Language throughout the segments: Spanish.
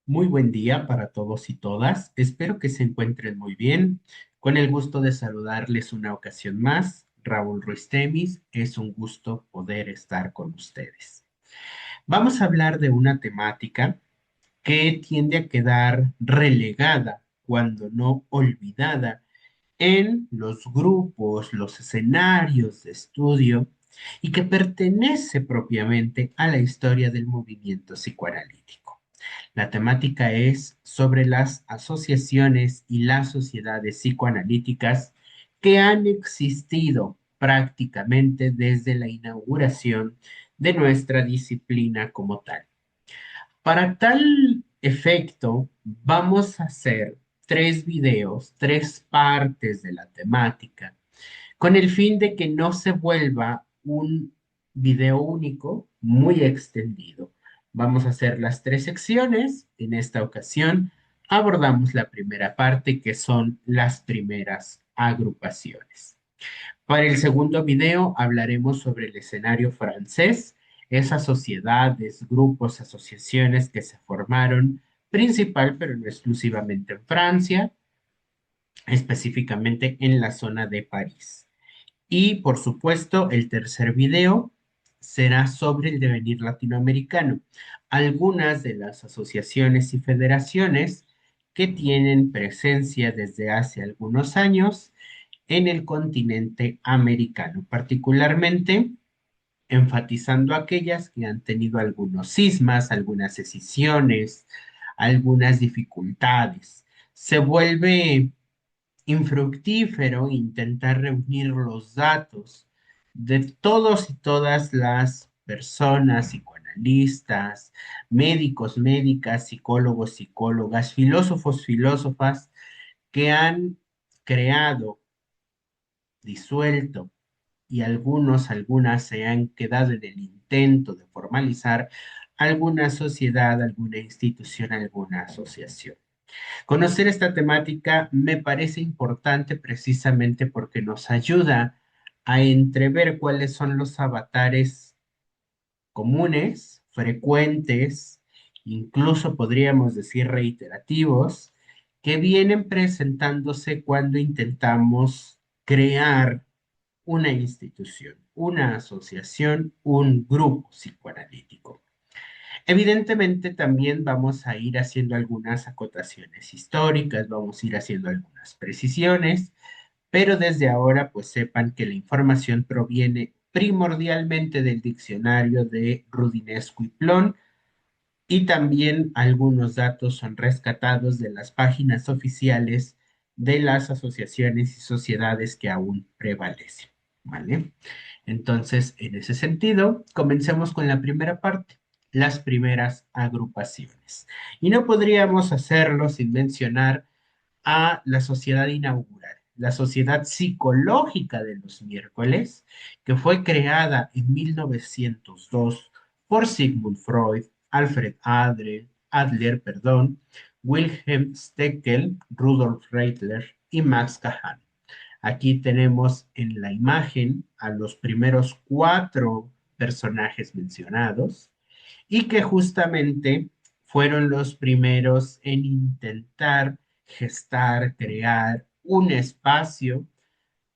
Muy buen día para todos y todas. Espero que se encuentren muy bien. Con el gusto de saludarles una ocasión más, Raúl Ruiz Temis. Es un gusto poder estar con ustedes. Vamos a hablar de una temática que tiende a quedar relegada, cuando no olvidada, en los grupos, los escenarios de estudio y que pertenece propiamente a la historia del movimiento psicoanalítico. La temática es sobre las asociaciones y las sociedades psicoanalíticas que han existido prácticamente desde la inauguración de nuestra disciplina como tal. Para tal efecto, vamos a hacer tres videos, tres partes de la temática, con el fin de que no se vuelva un video único muy extendido. Vamos a hacer las tres secciones. En esta ocasión abordamos la primera parte, que son las primeras agrupaciones. Para el segundo video hablaremos sobre el escenario francés, esas sociedades, grupos, asociaciones que se formaron principal, pero no exclusivamente en Francia, específicamente en la zona de París. Y por supuesto, el tercer video será sobre el devenir latinoamericano, algunas de las asociaciones y federaciones que tienen presencia desde hace algunos años en el continente americano, particularmente enfatizando aquellas que han tenido algunos cismas, algunas escisiones, algunas dificultades. Se vuelve infructífero intentar reunir los datos de todos y todas las personas, psicoanalistas, médicos, médicas, psicólogos, psicólogas, filósofos, filósofas, que han creado, disuelto y algunas se han quedado en el intento de formalizar alguna sociedad, alguna institución, alguna asociación. Conocer esta temática me parece importante precisamente porque nos ayuda a entrever cuáles son los avatares comunes, frecuentes, incluso podríamos decir reiterativos, que vienen presentándose cuando intentamos crear una institución, una asociación, un grupo psicoanalítico. Evidentemente también vamos a ir haciendo algunas acotaciones históricas, vamos a ir haciendo algunas precisiones, pero desde ahora pues sepan que la información proviene primordialmente del diccionario de Rudinesco y Plon, y también algunos datos son rescatados de las páginas oficiales de las asociaciones y sociedades que aún prevalecen, ¿vale? Entonces, en ese sentido, comencemos con la primera parte, las primeras agrupaciones. Y no podríamos hacerlo sin mencionar a la sociedad inaugural, la Sociedad Psicológica de los Miércoles, que fue creada en 1902 por Sigmund Freud, Adler, Wilhelm Steckel, Rudolf Reitler y Max Kahn. Aquí tenemos en la imagen a los primeros cuatro personajes mencionados y que justamente fueron los primeros en intentar gestar, crear un espacio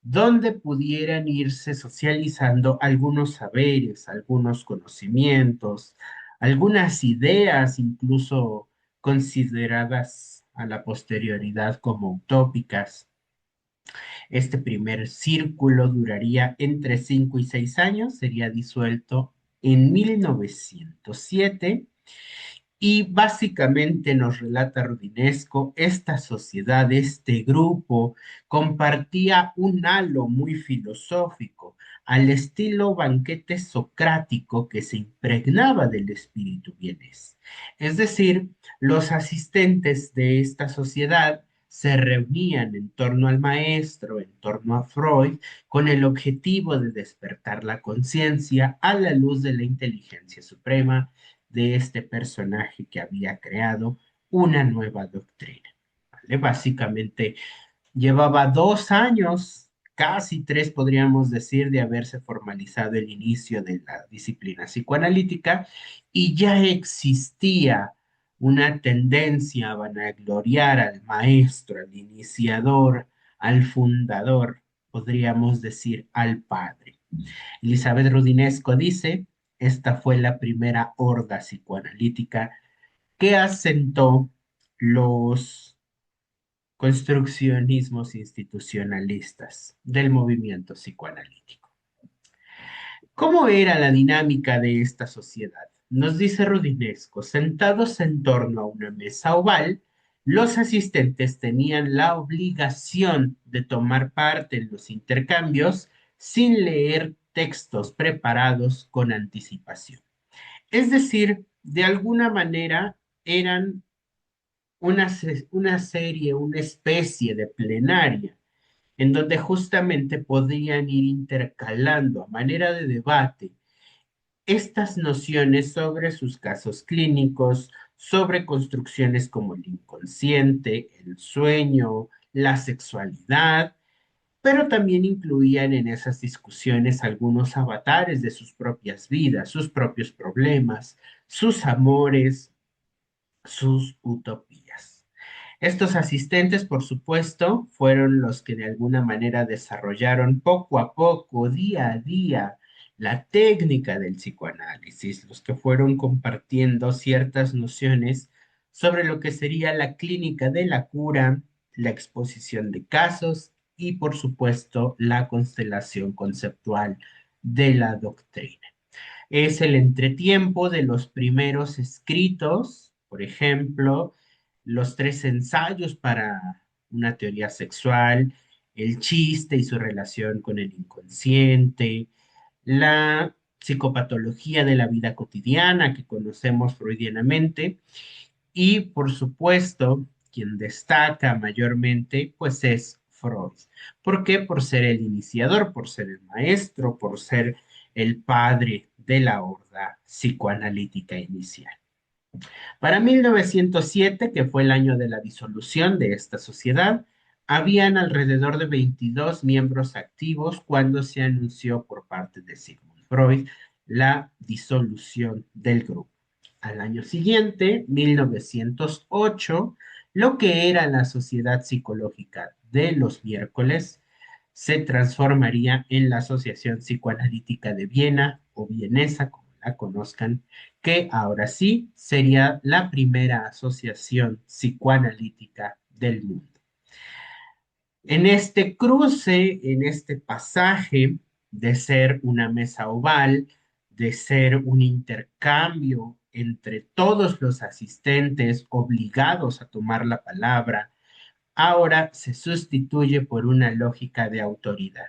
donde pudieran irse socializando algunos saberes, algunos conocimientos, algunas ideas incluso consideradas a la posterioridad como utópicas. Este primer círculo duraría entre 5 y 6 años, sería disuelto en 1907 y básicamente nos relata Rudinesco, esta sociedad, este grupo, compartía un halo muy filosófico, al estilo banquete socrático que se impregnaba del espíritu vienés. Es decir, los asistentes de esta sociedad se reunían en torno al maestro, en torno a Freud, con el objetivo de despertar la conciencia a la luz de la inteligencia suprema de este personaje que había creado una nueva doctrina. ¿Vale? Básicamente llevaba 2 años, casi tres podríamos decir, de haberse formalizado el inicio de la disciplina psicoanalítica y ya existía una tendencia a vanagloriar al maestro, al iniciador, al fundador, podríamos decir al padre. Elizabeth Rudinesco dice, esta fue la primera horda psicoanalítica que asentó los construccionismos institucionalistas del movimiento psicoanalítico. ¿Cómo era la dinámica de esta sociedad? Nos dice Rudinesco, sentados en torno a una mesa oval, los asistentes tenían la obligación de tomar parte en los intercambios sin leer textos preparados con anticipación. Es decir, de alguna manera eran una serie, una especie de plenaria en donde justamente podían ir intercalando a manera de debate estas nociones sobre sus casos clínicos, sobre construcciones como el inconsciente, el sueño, la sexualidad, pero también incluían en esas discusiones algunos avatares de sus propias vidas, sus propios problemas, sus amores, sus utopías. Estos asistentes, por supuesto, fueron los que de alguna manera desarrollaron poco a poco, día a día, la técnica del psicoanálisis, los que fueron compartiendo ciertas nociones sobre lo que sería la clínica de la cura, la exposición de casos y, por supuesto, la constelación conceptual de la doctrina. Es el entretiempo de los primeros escritos, por ejemplo, los tres ensayos para una teoría sexual, el chiste y su relación con el inconsciente, la psicopatología de la vida cotidiana que conocemos freudianamente y, por supuesto, quien destaca mayormente, pues es Freud. ¿Por qué? Por ser el iniciador, por ser el maestro, por ser el padre de la horda psicoanalítica inicial. Para 1907, que fue el año de la disolución de esta sociedad, habían alrededor de 22 miembros activos cuando se anunció por parte de Sigmund Freud la disolución del grupo. Al año siguiente, 1908, lo que era la Sociedad Psicológica de los Miércoles se transformaría en la Asociación Psicoanalítica de Viena o vienesa, como la conozcan, que ahora sí sería la primera asociación psicoanalítica del mundo. En este cruce, en este pasaje de ser una mesa oval, de ser un intercambio entre todos los asistentes obligados a tomar la palabra, ahora se sustituye por una lógica de autoridad.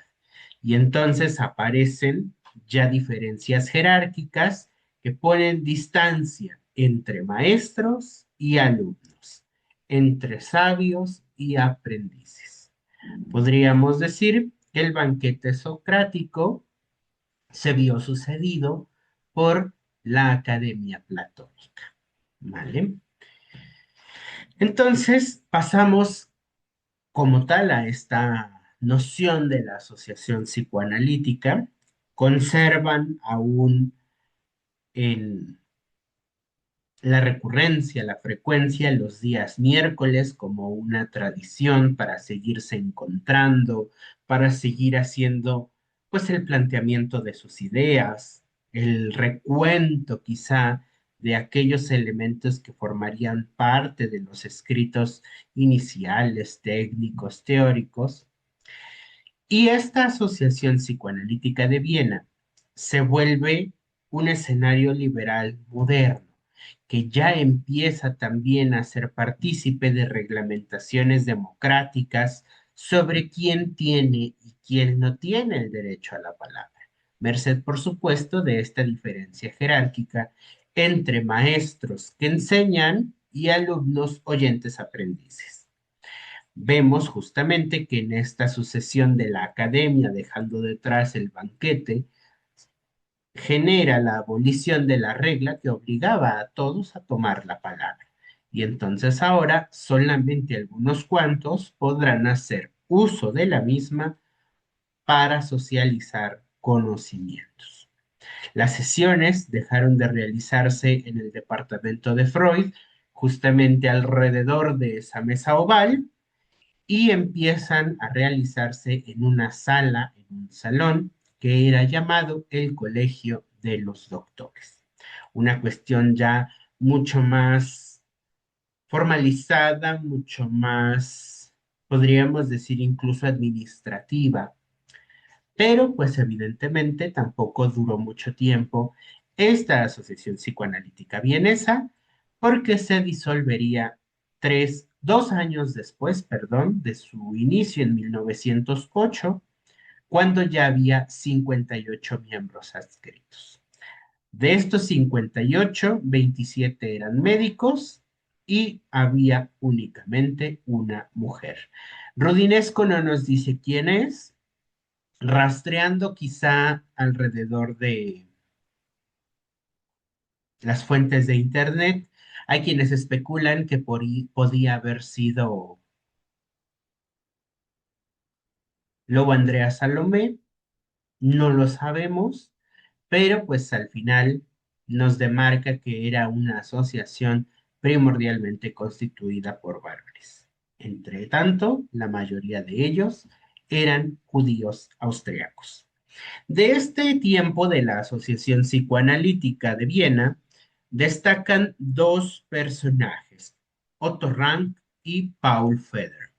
Y entonces aparecen ya diferencias jerárquicas que ponen distancia entre maestros y alumnos, entre sabios y aprendices. Podríamos decir que el banquete socrático se vio sucedido por la Academia Platónica. ¿Vale? Entonces pasamos como tal a esta noción de la asociación psicoanalítica, conservan aún en la recurrencia, la frecuencia los días miércoles como una tradición para seguirse encontrando, para seguir haciendo pues el planteamiento de sus ideas, el recuento quizá de aquellos elementos que formarían parte de los escritos iniciales, técnicos, teóricos. Y esta Asociación Psicoanalítica de Viena se vuelve un escenario liberal moderno, que ya empieza también a ser partícipe de reglamentaciones democráticas sobre quién tiene y quién no tiene el derecho a la palabra, merced, por supuesto, de esta diferencia jerárquica entre maestros que enseñan y alumnos oyentes aprendices. Vemos justamente que en esta sucesión de la academia, dejando detrás el banquete, genera la abolición de la regla que obligaba a todos a tomar la palabra. Y entonces ahora solamente algunos cuantos podrán hacer uso de la misma para socializar conocimientos. Las sesiones dejaron de realizarse en el departamento de Freud justamente alrededor de esa mesa oval y empiezan a realizarse en una sala, en un salón que era llamado el Colegio de los Doctores. Una cuestión ya mucho más formalizada, mucho más, podríamos decir, incluso administrativa, pero pues evidentemente tampoco duró mucho tiempo esta asociación psicoanalítica vienesa porque se disolvería 2 años después, perdón, de su inicio en 1908, cuando ya había 58 miembros adscritos. De estos 58, 27 eran médicos y había únicamente una mujer. Rodinesco no nos dice quién es, rastreando quizá alrededor de las fuentes de Internet. Hay quienes especulan que podía haber sido Lobo Andrea Salomé, no lo sabemos, pero pues al final nos demarca que era una asociación primordialmente constituida por varones. Entre tanto, la mayoría de ellos eran judíos austriacos. De este tiempo de la Asociación Psicoanalítica de Viena, destacan dos personajes, Otto Rank y Paul Feder.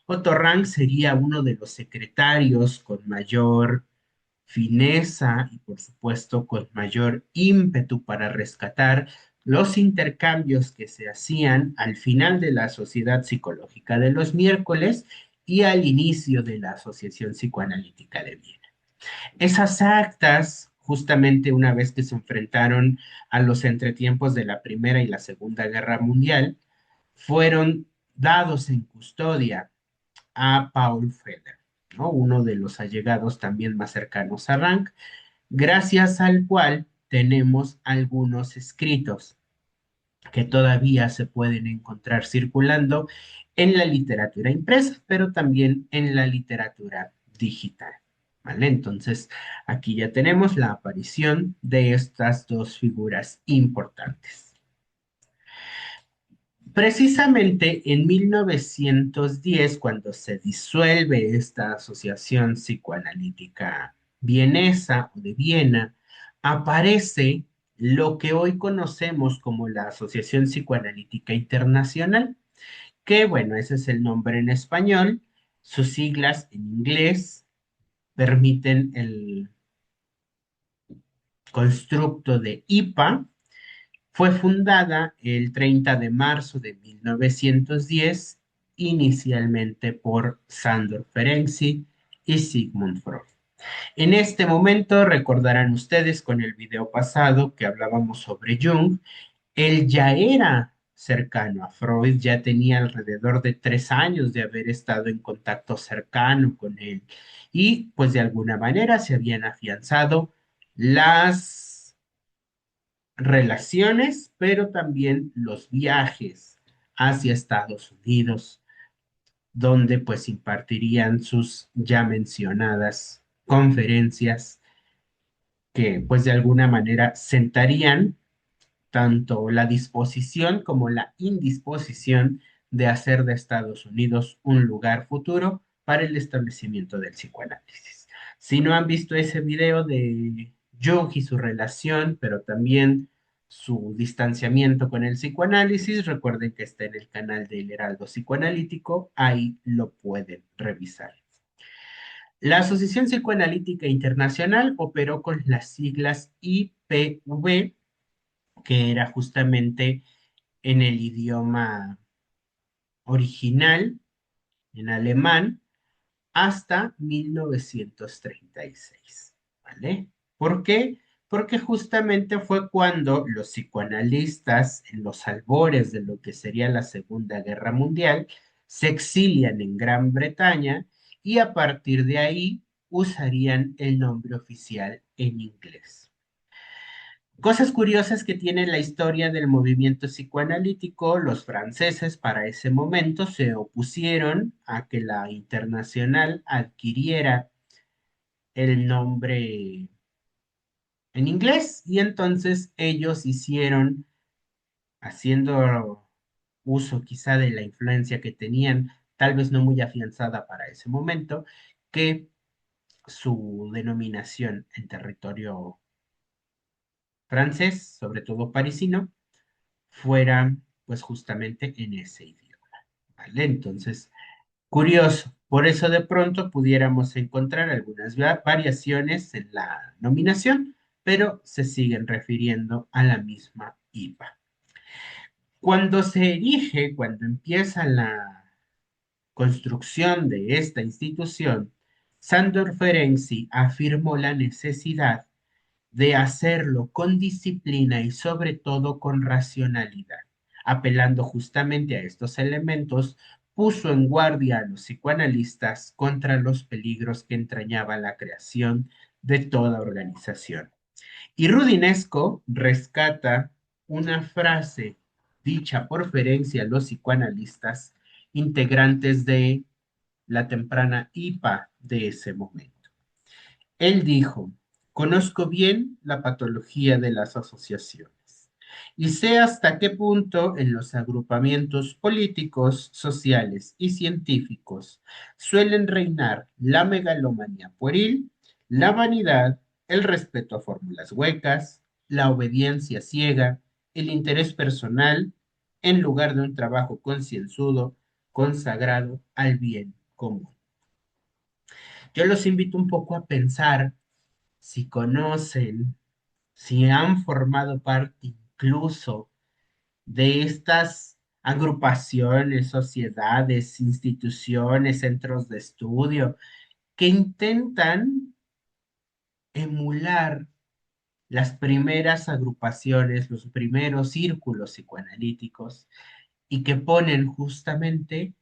Otto Rank sería uno de los secretarios con mayor fineza y por supuesto con mayor ímpetu para rescatar los intercambios que se hacían al final de la Sociedad Psicológica de los Miércoles y al inicio de la Asociación Psicoanalítica de Viena. Esas actas, justamente una vez que se enfrentaron a los entretiempos de la Primera y la Segunda Guerra Mundial, fueron dados en custodia a Paul Feder, ¿no? Uno de los allegados también más cercanos a Rank, gracias al cual tenemos algunos escritos que todavía se pueden encontrar circulando en la literatura impresa, pero también en la literatura digital. ¿Vale? Entonces, aquí ya tenemos la aparición de estas dos figuras importantes. Precisamente en 1910, cuando se disuelve esta asociación psicoanalítica vienesa o de Viena, aparece lo que hoy conocemos como la Asociación Psicoanalítica Internacional, que bueno, ese es el nombre en español, sus siglas en inglés permiten el constructo de IPA. Fue fundada el 30 de marzo de 1910, inicialmente por Sándor Ferenczi y Sigmund Freud. En este momento, recordarán ustedes con el video pasado que hablábamos sobre Jung, él ya era cercano a Freud, ya tenía alrededor de 3 años de haber estado en contacto cercano con él y pues de alguna manera se habían afianzado las relaciones, pero también los viajes hacia Estados Unidos, donde pues impartirían sus ya mencionadas conferencias que pues de alguna manera sentarían tanto la disposición como la indisposición de hacer de Estados Unidos un lugar futuro para el establecimiento del psicoanálisis. Si no han visto ese video de Jung y su relación, pero también su distanciamiento con el psicoanálisis, recuerden que está en el canal del Heraldo Psicoanalítico, ahí lo pueden revisar. La Asociación Psicoanalítica Internacional operó con las siglas IPV, que era justamente en el idioma original, en alemán, hasta 1936, ¿vale? ¿Por qué? Porque justamente fue cuando los psicoanalistas, en los albores de lo que sería la Segunda Guerra Mundial, se exilian en Gran Bretaña y a partir de ahí usarían el nombre oficial en inglés. Cosas curiosas que tiene la historia del movimiento psicoanalítico, los franceses para ese momento se opusieron a que la internacional adquiriera el nombre en inglés y entonces ellos hicieron, haciendo uso quizá de la influencia que tenían, tal vez no muy afianzada para ese momento, que su denominación en territorio francés, sobre todo parisino, fuera pues justamente en ese idioma, ¿vale? Entonces, curioso, por eso de pronto pudiéramos encontrar algunas variaciones en la nominación, pero se siguen refiriendo a la misma IPA. Cuando se erige, cuando empieza la construcción de esta institución, Sandor Ferenczi afirmó la necesidad de hacerlo con disciplina y sobre todo con racionalidad. Apelando justamente a estos elementos, puso en guardia a los psicoanalistas contra los peligros que entrañaba la creación de toda organización. Y Rudinesco rescata una frase dicha por Ferenczi a los psicoanalistas integrantes de la temprana IPA de ese momento. Él dijo, conozco bien la patología de las asociaciones y sé hasta qué punto en los agrupamientos políticos, sociales y científicos suelen reinar la megalomanía pueril, la vanidad, el respeto a fórmulas huecas, la obediencia ciega, el interés personal, en lugar de un trabajo concienzudo, consagrado al bien común. Yo los invito un poco a pensar si conocen, si han formado parte incluso de estas agrupaciones, sociedades, instituciones, centros de estudio que intentan emular las primeras agrupaciones, los primeros círculos psicoanalíticos y que ponen justamente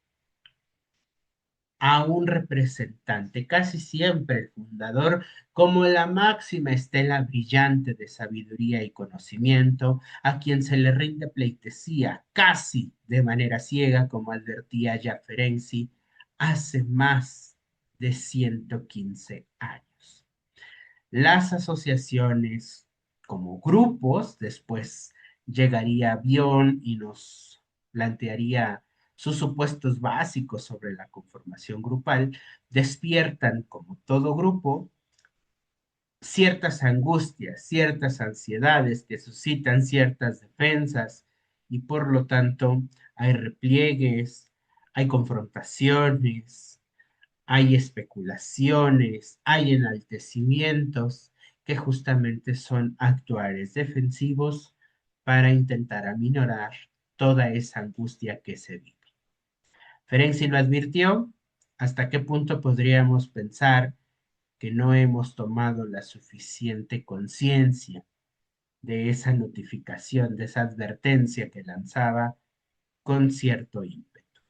a un representante, casi siempre el fundador, como la máxima estela brillante de sabiduría y conocimiento, a quien se le rinde pleitesía casi de manera ciega, como advertía ya Ferenczi, hace más de 115 años. Las asociaciones como grupos, después llegaría Bion y nos plantearía sus supuestos básicos sobre la conformación grupal, despiertan como todo grupo ciertas angustias, ciertas ansiedades que suscitan ciertas defensas y por lo tanto hay repliegues, hay confrontaciones, hay especulaciones, hay enaltecimientos que justamente son actuares defensivos para intentar aminorar toda esa angustia que se vive. Ferenczi lo advirtió, ¿hasta qué punto podríamos pensar que no hemos tomado la suficiente conciencia de esa notificación, de esa advertencia que lanzaba con cierto ímpetu?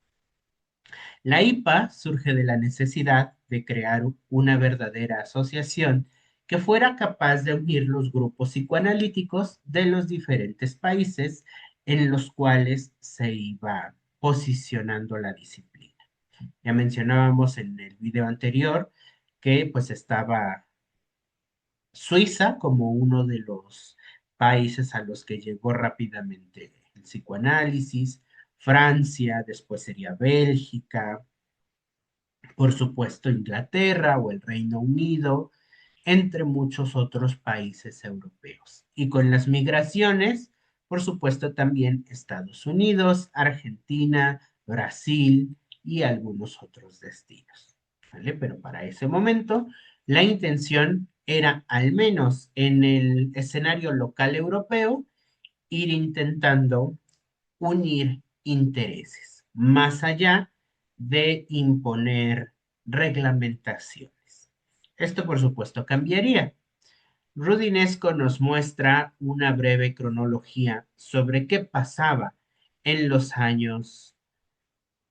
La IPA surge de la necesidad de crear una verdadera asociación que fuera capaz de unir los grupos psicoanalíticos de los diferentes países en los cuales se iba posicionando la disciplina. Ya mencionábamos en el video anterior que pues estaba Suiza como uno de los países a los que llegó rápidamente el psicoanálisis, Francia, después sería Bélgica, por supuesto Inglaterra o el Reino Unido, entre muchos otros países europeos. Y con las migraciones, por supuesto también Estados Unidos, Argentina, Brasil y algunos otros destinos. ¿Vale? Pero para ese momento, la intención era, al menos en el escenario local europeo, ir intentando unir intereses, más allá de imponer reglamentaciones. Esto, por supuesto, cambiaría. Rudinesco nos muestra una breve cronología sobre qué pasaba en los años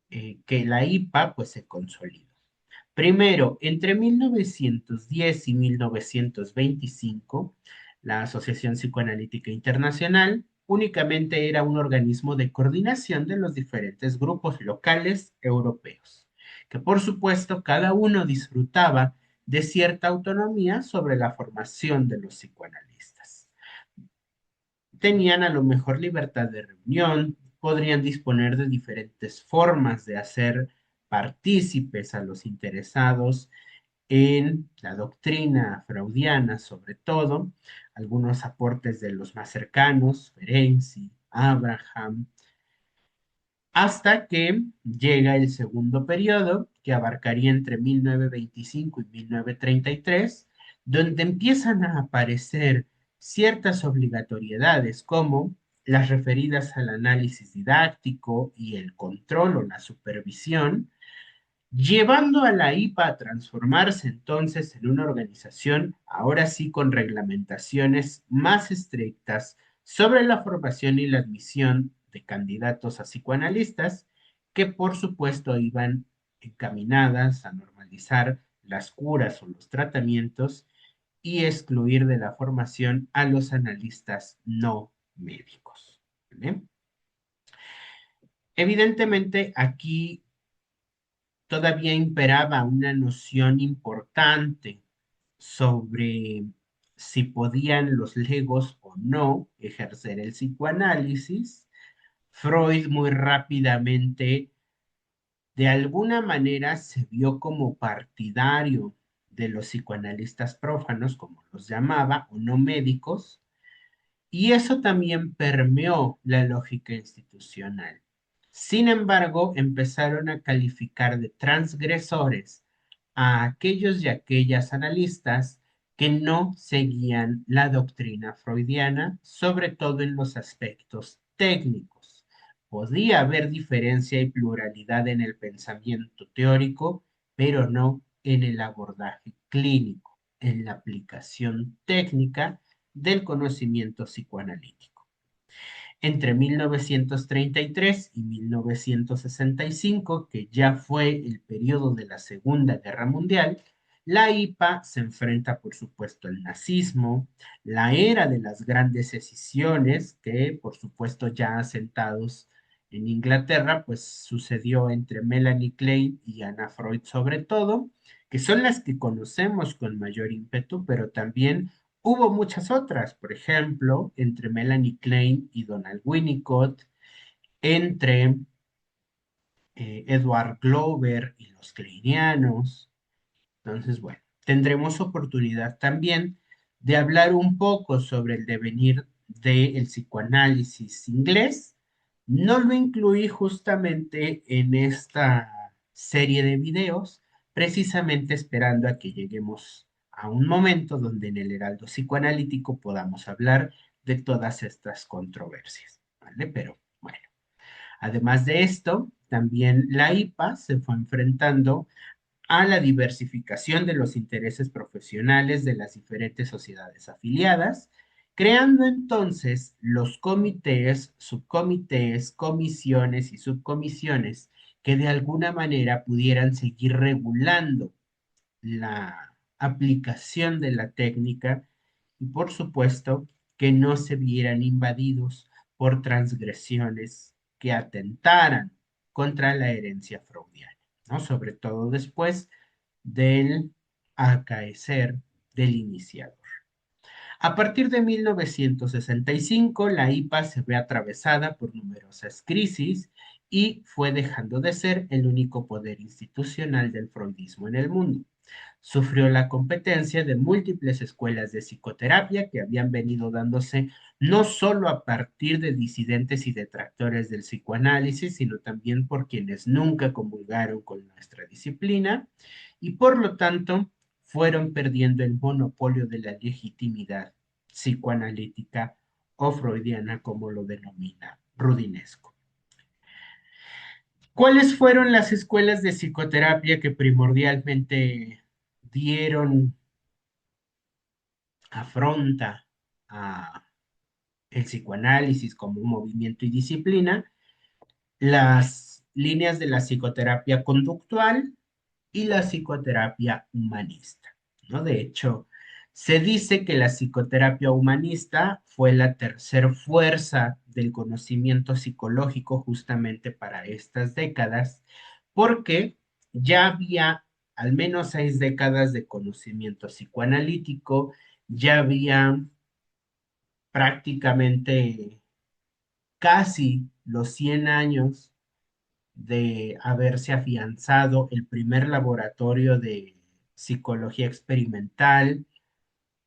que la IPA pues, se consolidó. Primero, entre 1910 y 1925, la Asociación Psicoanalítica Internacional únicamente era un organismo de coordinación de los diferentes grupos locales europeos, que por supuesto cada uno disfrutaba de cierta autonomía sobre la formación de los psicoanalistas. Tenían a lo mejor libertad de reunión, podrían disponer de diferentes formas de hacer partícipes a los interesados en la doctrina freudiana, sobre todo, algunos aportes de los más cercanos, Ferenczi, Abraham, hasta que llega el segundo periodo, que abarcaría entre 1925 y 1933, donde empiezan a aparecer ciertas obligatoriedades como las referidas al análisis didáctico y el control o la supervisión, llevando a la IPA a transformarse entonces en una organización, ahora sí con reglamentaciones más estrictas sobre la formación y la admisión de candidatos a psicoanalistas, que por supuesto iban encaminadas a normalizar las curas o los tratamientos y excluir de la formación a los analistas no médicos. ¿Vale? Evidentemente, aquí todavía imperaba una noción importante sobre si podían los legos o no ejercer el psicoanálisis. Freud muy rápidamente, de alguna manera, se vio como partidario de los psicoanalistas prófanos, como los llamaba, o no médicos, y eso también permeó la lógica institucional. Sin embargo, empezaron a calificar de transgresores a aquellos y aquellas analistas que no seguían la doctrina freudiana, sobre todo en los aspectos técnicos. Podía haber diferencia y pluralidad en el pensamiento teórico, pero no en el abordaje clínico, en la aplicación técnica del conocimiento psicoanalítico. Entre 1933 y 1965, que ya fue el periodo de la Segunda Guerra Mundial, la IPA se enfrenta, por supuesto, al nazismo, la era de las grandes escisiones, que por supuesto ya asentados en Inglaterra, pues sucedió entre Melanie Klein y Anna Freud sobre todo, que son las que conocemos con mayor ímpetu, pero también hubo muchas otras, por ejemplo, entre Melanie Klein y Donald Winnicott, entre Edward Glover y los Kleinianos. Entonces, bueno, tendremos oportunidad también de hablar un poco sobre el devenir del psicoanálisis inglés. No lo incluí justamente en esta serie de videos, precisamente esperando a que lleguemos a un momento donde en el Heraldo Psicoanalítico podamos hablar de todas estas controversias, ¿vale? Pero bueno, además de esto, también la IPA se fue enfrentando a la diversificación de los intereses profesionales de las diferentes sociedades afiliadas, creando entonces los comités, subcomités, comisiones y subcomisiones que de alguna manera pudieran seguir regulando la aplicación de la técnica y por supuesto que no se vieran invadidos por transgresiones que atentaran contra la herencia freudiana, ¿no? Sobre todo después del acaecer del iniciador. A partir de 1965, la IPA se ve atravesada por numerosas crisis y fue dejando de ser el único poder institucional del freudismo en el mundo. Sufrió la competencia de múltiples escuelas de psicoterapia que habían venido dándose no solo a partir de disidentes y detractores del psicoanálisis, sino también por quienes nunca comulgaron con nuestra disciplina y por lo tanto fueron perdiendo el monopolio de la legitimidad psicoanalítica o freudiana, como lo denomina Rudinesco. ¿Cuáles fueron las escuelas de psicoterapia que primordialmente dieron afronta a el psicoanálisis como un movimiento y disciplina? Las líneas de la psicoterapia conductual y la psicoterapia humanista, ¿no? De hecho, se dice que la psicoterapia humanista fue la tercer fuerza del conocimiento psicológico justamente para estas décadas, porque ya había al menos 6 décadas de conocimiento psicoanalítico, ya había prácticamente casi los 100 años de haberse afianzado el primer laboratorio de psicología experimental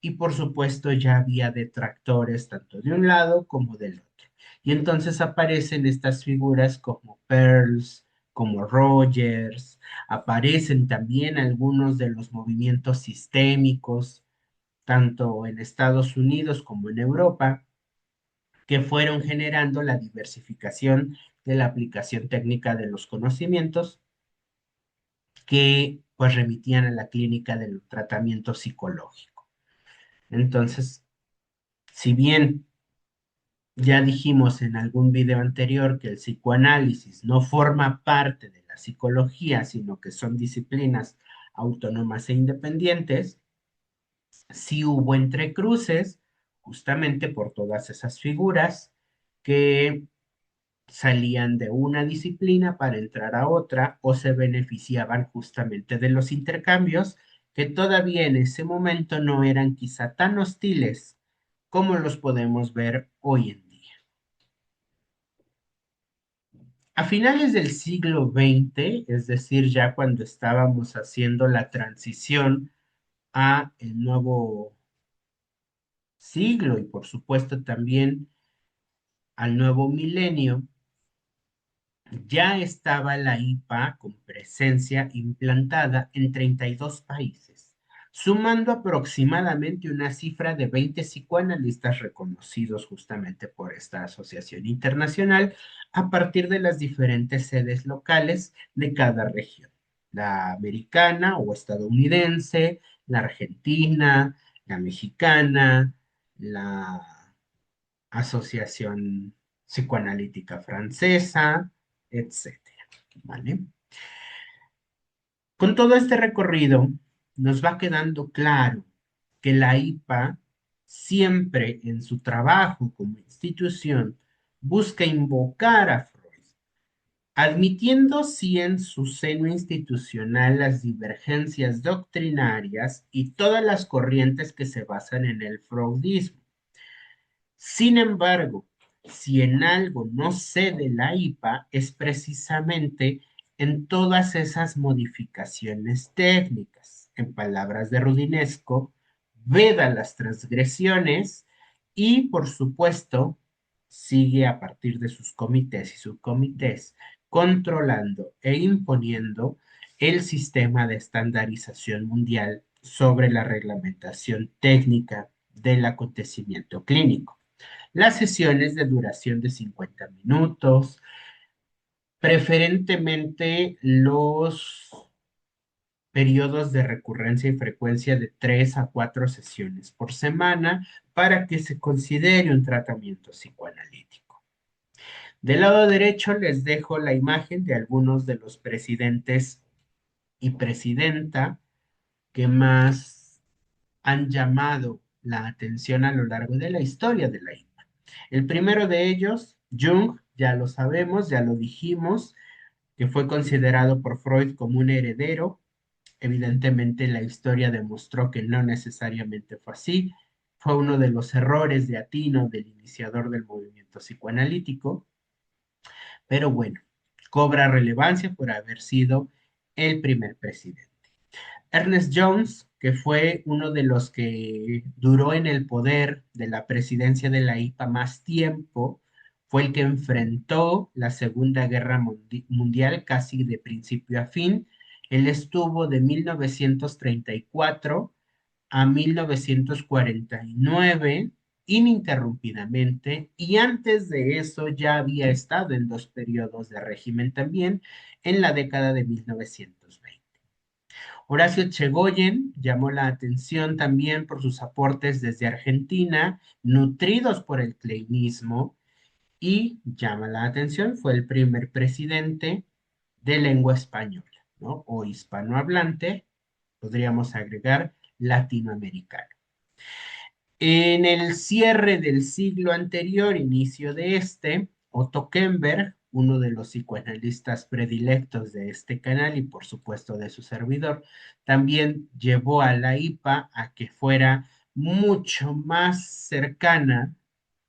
y por supuesto ya había detractores tanto de un lado como del otro. Y entonces aparecen estas figuras como Pearls, como Rogers, aparecen también algunos de los movimientos sistémicos, tanto en Estados Unidos como en Europa, que fueron generando la diversificación de la aplicación técnica de los conocimientos que pues remitían a la clínica del tratamiento psicológico. Entonces, si bien ya dijimos en algún video anterior que el psicoanálisis no forma parte de la psicología, sino que son disciplinas autónomas e independientes, sí hubo entrecruces justamente por todas esas figuras que salían de una disciplina para entrar a otra o se beneficiaban justamente de los intercambios que todavía en ese momento no eran quizá tan hostiles como los podemos ver hoy en día. A finales del siglo XX, es decir, ya cuando estábamos haciendo la transición a el nuevo siglo y por supuesto también al nuevo milenio, ya estaba la IPA con presencia implantada en 32 países, sumando aproximadamente una cifra de 20 psicoanalistas reconocidos justamente por esta asociación internacional a partir de las diferentes sedes locales de cada región, la americana o estadounidense, la argentina, la mexicana, la Asociación Psicoanalítica Francesa, etcétera, ¿vale? Con todo este recorrido, nos va quedando claro que la IPA siempre en su trabajo como institución busca invocar a Freud, admitiendo sí en su seno institucional las divergencias doctrinarias y todas las corrientes que se basan en el freudismo. Sin embargo, si en algo no cede la IPA es precisamente en todas esas modificaciones técnicas. En palabras de Rudinesco, veda las transgresiones y, por supuesto, sigue a partir de sus comités y subcomités controlando e imponiendo el sistema de estandarización mundial sobre la reglamentación técnica del acontecimiento clínico. Las sesiones de duración de 50 minutos, preferentemente los periodos de recurrencia y frecuencia de 3 a 4 sesiones por semana para que se considere un tratamiento psicoanalítico. Del lado derecho les dejo la imagen de algunos de los presidentes y presidenta que más han llamado la atención a lo largo de la historia de la IPA. El primero de ellos, Jung, ya lo sabemos, ya lo dijimos, que fue considerado por Freud como un heredero. Evidentemente la historia demostró que no necesariamente fue así. Fue uno de los errores de atino del iniciador del movimiento psicoanalítico, pero bueno, cobra relevancia por haber sido el primer presidente. Ernest Jones, que fue uno de los que duró en el poder de la presidencia de la IPA más tiempo, fue el que enfrentó la Segunda Guerra Mundial casi de principio a fin. Él estuvo de 1934 a 1949 ininterrumpidamente y antes de eso ya había estado en dos periodos de régimen también en la década de 1920. Horacio Chegoyen llamó la atención también por sus aportes desde Argentina, nutridos por el kleinismo, y llama la atención, fue el primer presidente de lengua española, ¿no? O hispanohablante, podríamos agregar latinoamericano. En el cierre del siglo anterior, inicio de este, Otto Kemper, uno de los psicoanalistas predilectos de este canal y por supuesto de su servidor, también llevó a la IPA a que fuera mucho más cercana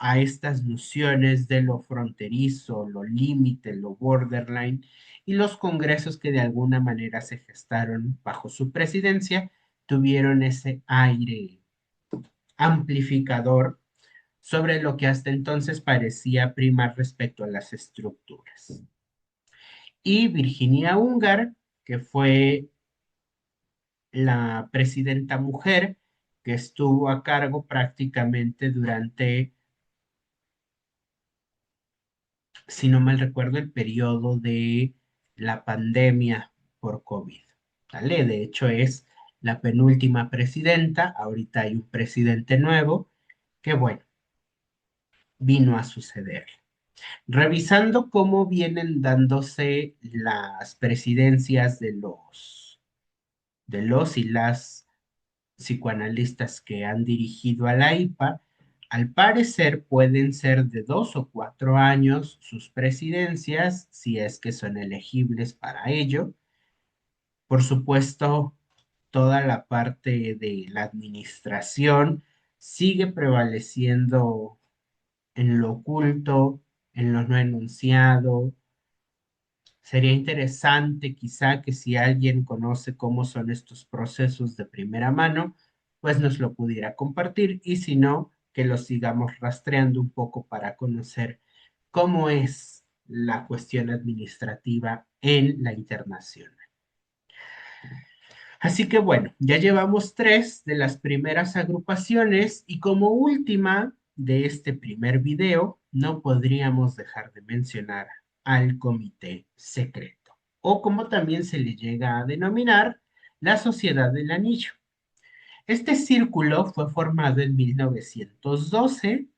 a estas nociones de lo fronterizo, lo límite, lo borderline, y los congresos que de alguna manera se gestaron bajo su presidencia tuvieron ese aire amplificador sobre lo que hasta entonces parecía primar respecto a las estructuras. Y Virginia Ungar, que fue la presidenta mujer que estuvo a cargo prácticamente durante, si no mal recuerdo, el periodo de la pandemia por COVID. ¿Vale? De hecho, es la penúltima presidenta. Ahorita hay un presidente nuevo que, bueno, vino a suceder. Revisando cómo vienen dándose las presidencias de los y las psicoanalistas que han dirigido a la IPA, al parecer pueden ser de 2 o 4 años sus presidencias, si es que son elegibles para ello. Por supuesto, toda la parte de la administración sigue prevaleciendo en lo oculto, en lo no enunciado. Sería interesante quizá que si alguien conoce cómo son estos procesos de primera mano, pues nos lo pudiera compartir y si no, que lo sigamos rastreando un poco para conocer cómo es la cuestión administrativa en la internacional. Así que bueno, ya llevamos 3 de las primeras agrupaciones y como última de este primer video, no podríamos dejar de mencionar al Comité Secreto, o como también se le llega a denominar, la Sociedad del Anillo. Este círculo fue formado en 1912,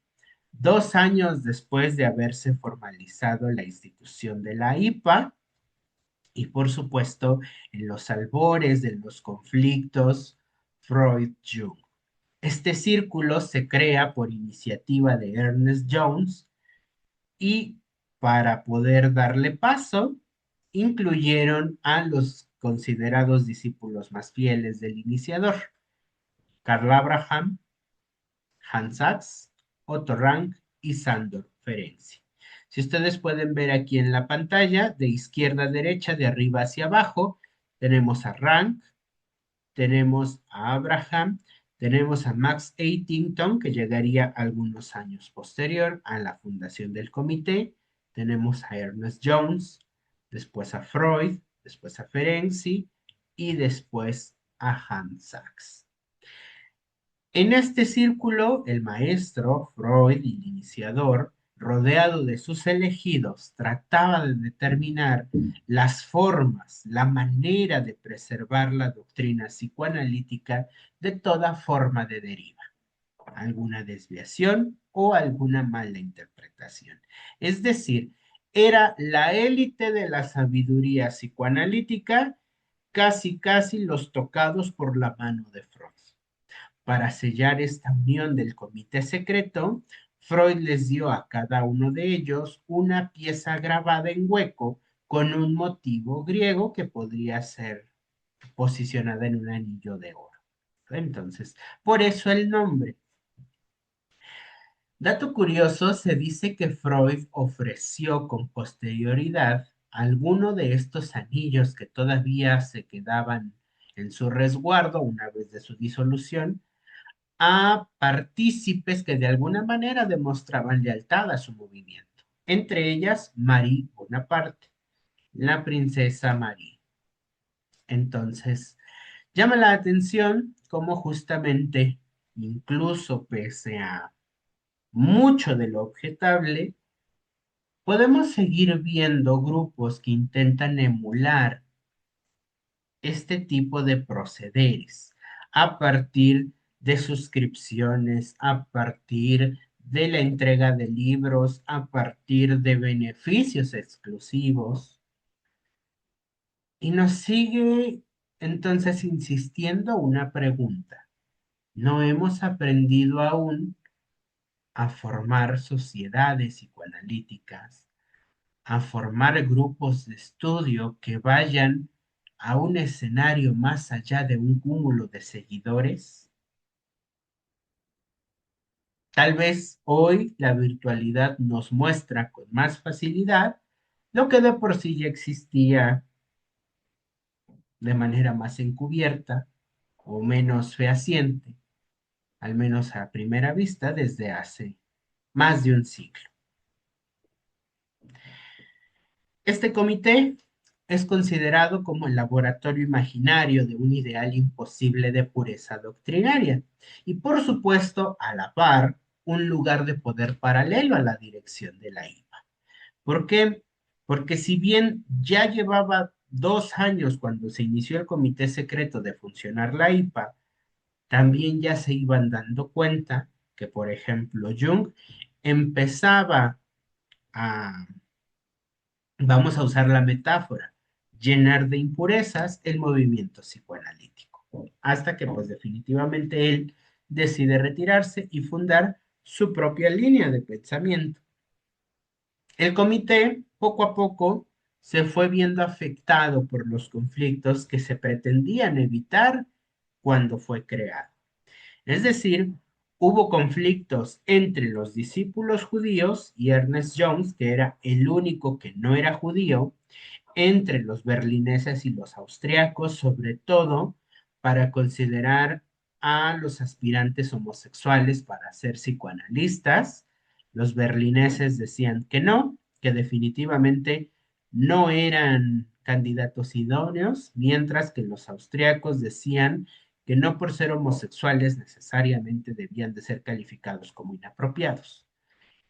2 años después de haberse formalizado la institución de la IPA, y por supuesto en los albores de los conflictos Freud-Jung. Este círculo se crea por iniciativa de Ernest Jones y para poder darle paso, incluyeron a los considerados discípulos más fieles del iniciador, Karl Abraham, Hans Sachs, Otto Rank y Sándor Ferenczi. Si ustedes pueden ver aquí en la pantalla, de izquierda a derecha, de arriba hacia abajo, tenemos a Rank, tenemos a Abraham, tenemos a Max Eitington, que llegaría algunos años posterior a la fundación del comité, tenemos a Ernest Jones, después a Freud, después a Ferenczi y después a Hans Sachs. En este círculo, el maestro, Freud, el iniciador, rodeado de sus elegidos, trataba de determinar las formas, la manera de preservar la doctrina psicoanalítica de toda forma de deriva, alguna desviación o alguna mala interpretación. Es decir, era la élite de la sabiduría psicoanalítica, casi casi los tocados por la mano de Freud. Para sellar esta unión del comité secreto, Freud les dio a cada uno de ellos una pieza grabada en hueco con un motivo griego que podría ser posicionada en un anillo de oro. Entonces, por eso el nombre. Dato curioso, se dice que Freud ofreció con posterioridad alguno de estos anillos que todavía se quedaban en su resguardo una vez de su disolución a partícipes que de alguna manera demostraban lealtad a su movimiento, entre ellas Marie Bonaparte, la princesa Marie. Entonces, llama la atención cómo justamente, incluso pese a mucho de lo objetable, podemos seguir viendo grupos que intentan emular este tipo de procederes a partir de suscripciones, a partir de la entrega de libros, a partir de beneficios exclusivos. Y nos sigue entonces insistiendo una pregunta. No hemos aprendido aún a formar sociedades psicoanalíticas, a formar grupos de estudio que vayan a un escenario más allá de un cúmulo de seguidores. Tal vez hoy la virtualidad nos muestra con más facilidad lo que de por sí ya existía de manera más encubierta o menos fehaciente, al menos a primera vista, desde hace más de un siglo. Este comité es considerado como el laboratorio imaginario de un ideal imposible de pureza doctrinaria y, por supuesto, a la par, un lugar de poder paralelo a la dirección de la IVA. ¿Por qué? Porque si bien ya llevaba 2 años cuando se inició el comité secreto de funcionar la IPA, también ya se iban dando cuenta que, por ejemplo, Jung empezaba a, vamos a usar la metáfora, llenar de impurezas el movimiento psicoanalítico, hasta que pues definitivamente él decide retirarse y fundar su propia línea de pensamiento. El comité poco a poco se fue viendo afectado por los conflictos que se pretendían evitar cuando fue creado. Es decir, hubo conflictos entre los discípulos judíos y Ernest Jones, que era el único que no era judío, entre los berlineses y los austriacos, sobre todo para considerar a los aspirantes homosexuales para ser psicoanalistas. Los berlineses decían que no, que definitivamente no eran candidatos idóneos, mientras que los austriacos decían que no por ser homosexuales necesariamente debían de ser calificados como inapropiados.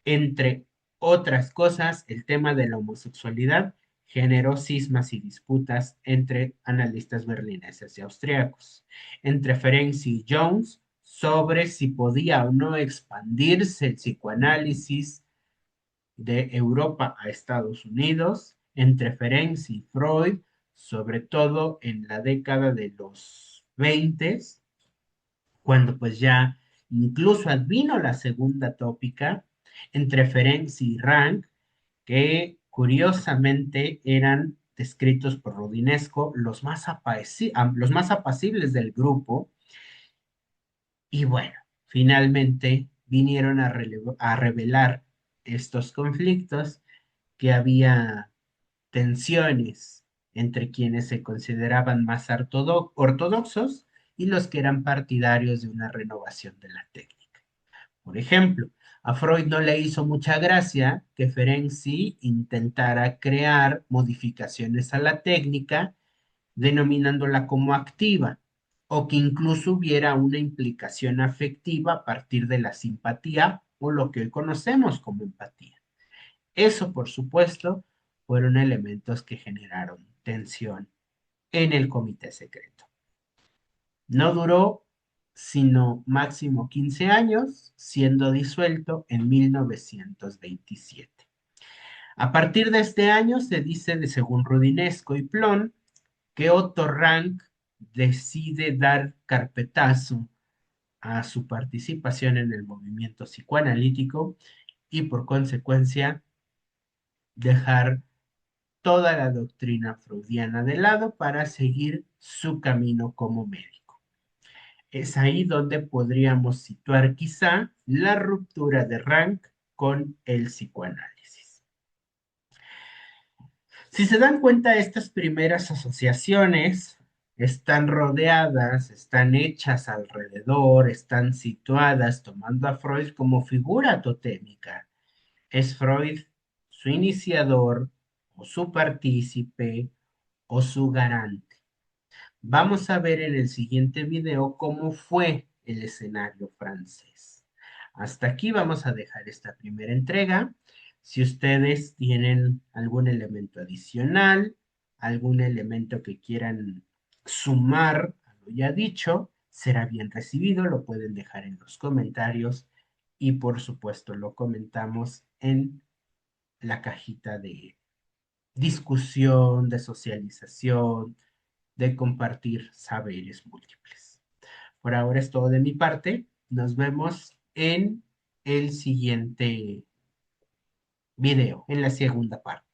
Entre otras cosas, el tema de la homosexualidad generó cismas y disputas entre analistas berlineses y austriacos, entre Ferenczi y Jones sobre si podía o no expandirse el psicoanálisis de Europa a Estados Unidos, entre Ferenczi y Freud, sobre todo en la década de los 20, cuando pues ya incluso advino la segunda tópica entre Ferenczi y Rank, que curiosamente eran descritos por Rodinesco los más apacibles del grupo, y bueno, finalmente vinieron a revelar estos conflictos, que había tensiones entre quienes se consideraban más ortodoxos y los que eran partidarios de una renovación de la técnica. Por ejemplo, a Freud no le hizo mucha gracia que Ferenczi intentara crear modificaciones a la técnica, denominándola como activa, o que incluso hubiera una implicación afectiva a partir de la simpatía o lo que hoy conocemos como empatía. Eso, por supuesto, fueron elementos que generaron tensión en el comité secreto. No duró sino máximo 15 años, siendo disuelto en 1927. A partir de este año se dice, de según Rudinesco y Plon, que Otto Rank decide dar carpetazo a su participación en el movimiento psicoanalítico y por consecuencia dejar toda la doctrina freudiana de lado para seguir su camino como médico. Es ahí donde podríamos situar quizá la ruptura de Rank con el psicoanálisis. Si se dan cuenta, estas primeras asociaciones están rodeadas, están hechas alrededor, están situadas tomando a Freud como figura totémica. Es Freud su iniciador o su partícipe o su garante. Vamos a ver en el siguiente video cómo fue el escenario francés. Hasta aquí vamos a dejar esta primera entrega. Si ustedes tienen algún elemento adicional, algún elemento que quieran sumar a lo ya dicho, será bien recibido, lo pueden dejar en los comentarios y por supuesto lo comentamos en la cajita de discusión, de socialización, de compartir saberes múltiples. Por ahora es todo de mi parte. Nos vemos en el siguiente video, en la segunda parte.